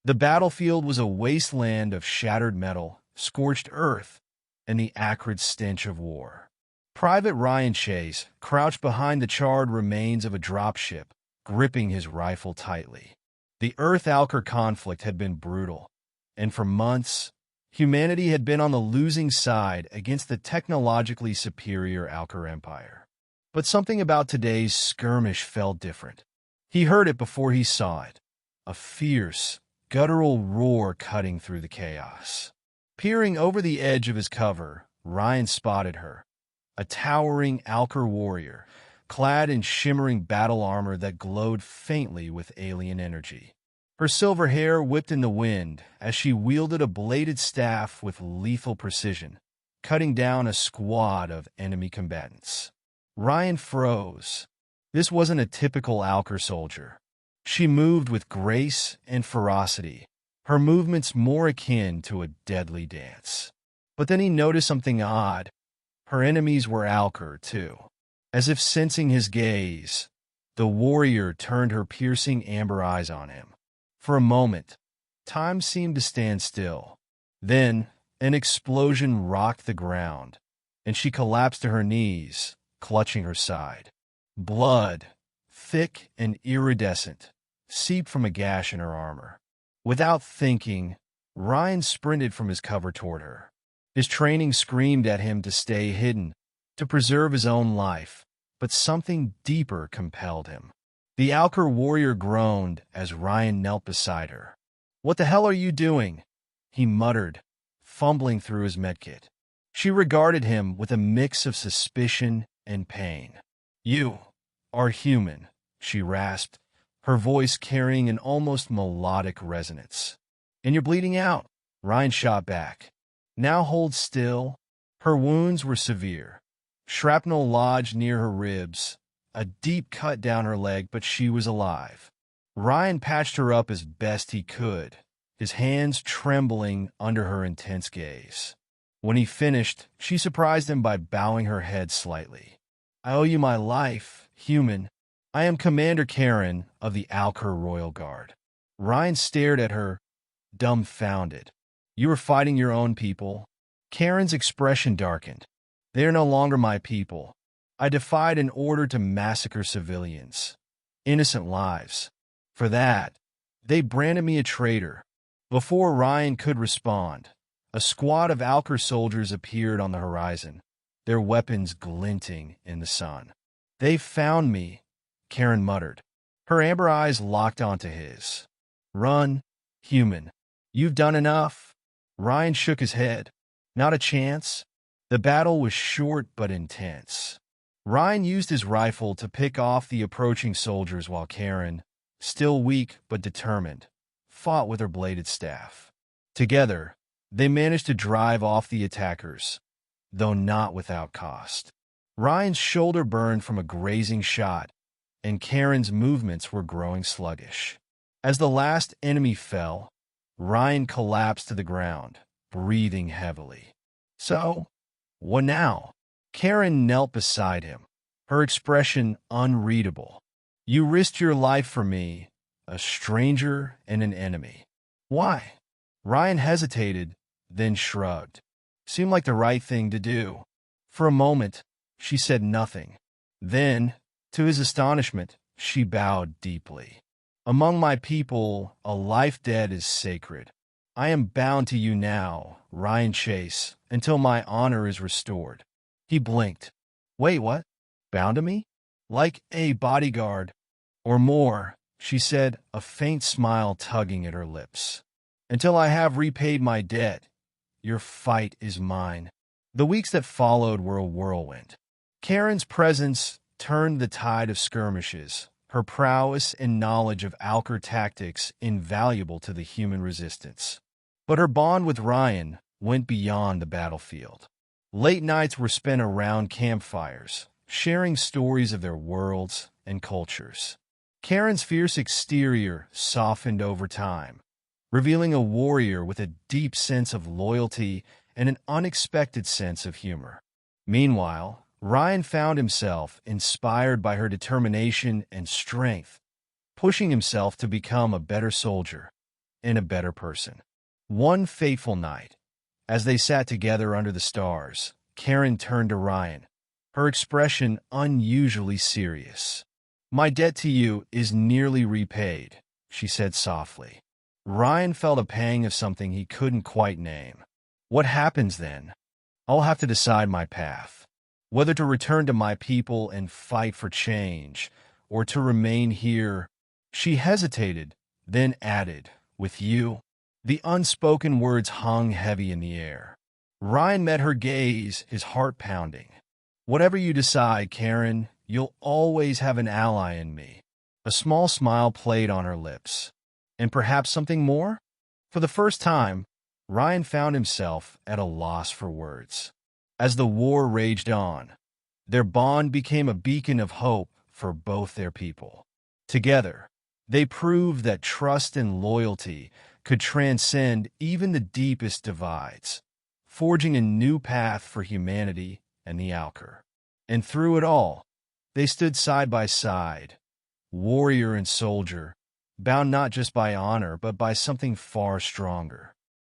The battlefield was a wasteland of shattered metal, scorched earth, and the acrid stench of war. Private Ryan Chase crouched behind the charred remains of a dropship, gripping his rifle tightly. The Earth-Alkar conflict had been brutal, and for months, humanity had been on the losing side against the technologically superior Alkar Empire. But something about today's skirmish felt different. He heard it before he saw it, a fierce, guttural roar cutting through the chaos. Peering over the edge of his cover, Ryan spotted her, a towering Alkar warrior, clad in shimmering battle armor that glowed faintly with alien energy. Her silver hair whipped in the wind as she wielded a bladed staff with lethal precision, cutting down a squad of enemy combatants. Ryan froze. This wasn't a typical Alkar soldier. She moved with grace and ferocity, her movements more akin to a deadly dance. But then he noticed something odd. Her enemies were Alkar, too. As if sensing his gaze, the warrior turned her piercing amber eyes on him. For a moment, time seemed to stand still. Then, an explosion rocked the ground, and she collapsed to her knees, clutching her side. Blood, thick and iridescent, seeped from a gash in her armor. Without thinking, Ryan sprinted from his cover toward her. His training screamed at him to stay hidden, to preserve his own life, but something deeper compelled him. The Alkar warrior groaned as Ryan knelt beside her. "What the hell are you doing?" he muttered, fumbling through his medkit. She regarded him with a mix of suspicion and pain. "You are human," she rasped, her voice carrying an almost melodic resonance. "And you're bleeding out," Ryan shot back. "Now hold still." Her wounds were severe. Shrapnel lodged near her ribs, a deep cut down her leg, but she was alive. Ryan patched her up as best he could, his hands trembling under her intense gaze. When he finished, she surprised him by bowing her head slightly. "I owe you my life, human. I am Commander Karynn of the Alkar Royal Guard." Ryan stared at her, dumbfounded. "You were fighting your own people?" Karen's expression darkened. "They are no longer my people. I defied an order to massacre civilians, innocent lives. For that, they branded me a traitor." Before Ryan could respond, a squad of Alkar soldiers appeared on the horizon, their weapons glinting in the sun. "They've found me," Karynn muttered. Her amber eyes locked onto his. "Run, human. You've done enough." Ryan shook his head. "Not a chance." The battle was short but intense. Ryan used his rifle to pick off the approaching soldiers while Karynn, still weak but determined, fought with her bladed staff. Together, they managed to drive off the attackers, though not without cost. Ryan's shoulder burned from a grazing shot, and Karen's movements were growing sluggish. As the last enemy fell, Ryan collapsed to the ground, breathing heavily. "So, what now?" Karynn knelt beside him, her expression unreadable. "You risked your life for me, a stranger and an enemy. Why?" Ryan hesitated, then shrugged. "Seemed like the right thing to do." For a moment, she said nothing. Then, to his astonishment, she bowed deeply. "Among my people, a life dead is sacred. I am bound to you now, Ryan Chase, until my honor is restored." He blinked. "Wait, what? Bound to me? Like a bodyguard?" "Or more," she said, a faint smile tugging at her lips. "Until I have repaid my debt, your fight is mine." The weeks that followed were a whirlwind. Karen's presence turned the tide of skirmishes, her prowess and knowledge of Alkar tactics invaluable to the human resistance. But her bond with Ryan went beyond the battlefield. Late nights were spent around campfires, sharing stories of their worlds and cultures. Karen's fierce exterior softened over time, revealing a warrior with a deep sense of loyalty and an unexpected sense of humor. Meanwhile, Ryan found himself inspired by her determination and strength, pushing himself to become a better soldier, and a better person. One fateful night, as they sat together under the stars, Karynn turned to Ryan, her expression unusually serious. "My debt to you is nearly repaid," she said softly. Ryan felt a pang of something he couldn't quite name. "What happens then?" "I'll have to decide my path. Whether to return to my people and fight for change, or to remain here." She hesitated, then added, "With you." The unspoken words hung heavy in the air. Ryan met her gaze, his heart pounding. "Whatever you decide, Karynn, you'll always have an ally in me." A small smile played on her lips. "And perhaps something more?" For the first time, Ryan found himself at a loss for words. As the war raged on, their bond became a beacon of hope for both their people. Together, they proved that trust and loyalty could transcend even the deepest divides, forging a new path for humanity and the Alkar. And through it all, they stood side by side, warrior and soldier, bound not just by honor but by something far stronger.